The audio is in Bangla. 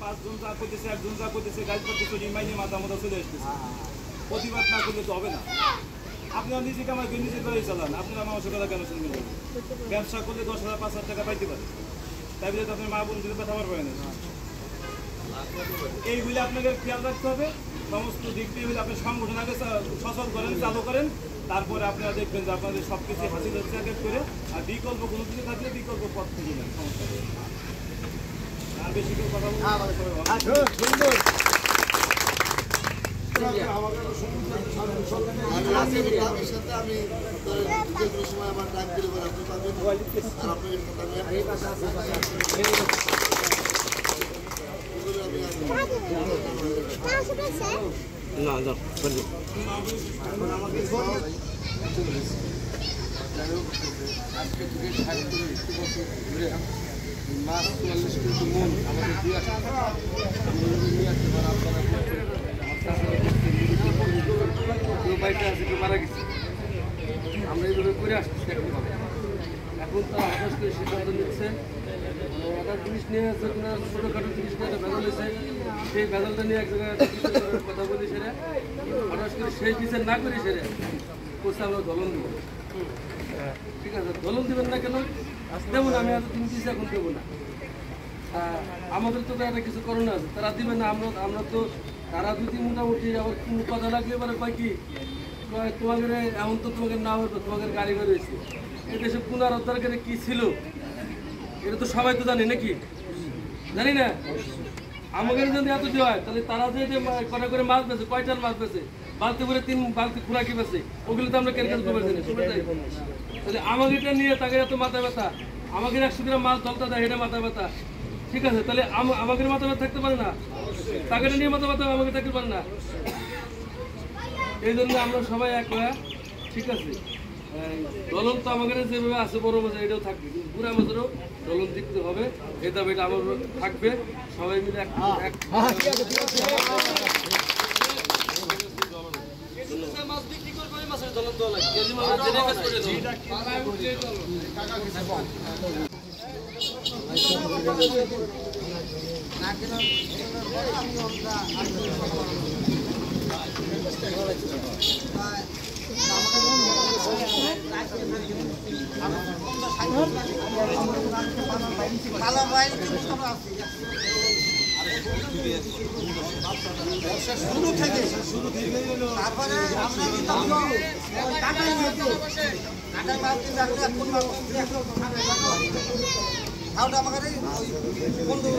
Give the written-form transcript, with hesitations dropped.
5 জন যা করতেছে, 1 জন যা করতেছে, গাছপাতি চুরি মাইনে মাথা মতো চলে আসতেছে। প্রতিবাদ না করলে তো হবে না। আপনারা নিজে কামাই করে নিজে করে চালান, আপনারা মানুষের কথা কেন শুনবেন? ব্যবসা করলে 10,000 5,000 টাকা পাইতে পারে, তাই বলে তো আপনার মা বোন দিতে ব্যথা পারবেন না। এইগুলি আপনাকে খেয়াল রাখতে হবে। সমস্ত দিক দিয়ে আপনি সংগঠন আগে সচল করেন, চালু করেন, তারপরে আপনারা দেখবেন যে আপনাদের সব কিছু হাসিল হচ্ছে এক এক করে। আর বিকল্প কোনো কিছু থাকলে বিকল্প পথ খুঁজে নেন, সমস্যা নেই। আর বেশি কেউ কথা বলবো না যাও আজকে থেকে 60 বছর ধরে মাছ 44 কেজি মন আমাদের দিয়ে আসতে নিয়ে আসতে পারে। আপনারা কেউ বাইরে আছে, কেউ মারা গেছে, আমরা এইভাবে করে আসতেছি। এখন তারা হঠাৎ করে সিদ্ধান্ত নিচ্ছে, একটা জিনিস নিয়ে আসছে, ছোটোখাটো জিনিস নিয়ে একটা ভেজাল হয়েছে, সেই ভেজালটা নিয়ে এক জায়গায় কথা বলি, সেটা হঠাৎ করে সেই বিচার না করে সেরে বলছে আমরা দলন দেবো। ঠিক আছে, দলন দেবেন না কেন? দেবো না, আমি এত দিন দিয়েছি, এখন দেবো না। আমাদের তো একটা কিছু করোনা আছে, তারা দিবে না। আমরা তো তারা যদি মোটামুটি আবার কোনো কথা লাগলে এবারে কয় কি তোমাদের এমন তো তোমাকে না হতো, তোমাদের গাড়ি বেরোয়েছে। এই দেশে পুনরুদ্ধার করে কী ছিল এটা তো সবাই তো জানি, নাকি জানি না? আমাদের যদি এত যে হয়, তাহলে তারা যে কটা করে মাছ বেছে, কয়টার মাছ বেছে, বালতি করে 3 বালতি খোরাকি বেছে, ওগুলো তো আমরা কেন কেন খবর জানি। তাহলে আমাকে এটা নিয়ে তাকে এত মাথা ব্যথা, আমাকে 100 গ্রাম মাছ ধরতে দেয়, এটা মাথা ব্যথা। ঠিক আছে, তাহলে আমাকে মাথা ব্যথা থাকতে পারে না, তাকে নিয়ে মাথা ব্যথা আমাকে থাকতে পারে না। এই জন্য আমরা সবাই এক হয়ে, ঠিক আছে, দলন তো আমাদের যেভাবে আছে বড় মাছ এটাও থাকবে, পুরা মাছেরও দলন দিতে হবে। এই দাবি এটা আমার থাকবে, সবাই মিলে এক মাছ বিক্রি করবে, ওই মাছের দলন দেওয়া লাগে। কেজি মাছ যেটা কাজ করে শুরু থেকে তারপরে আমরা আমাকে বন্ধু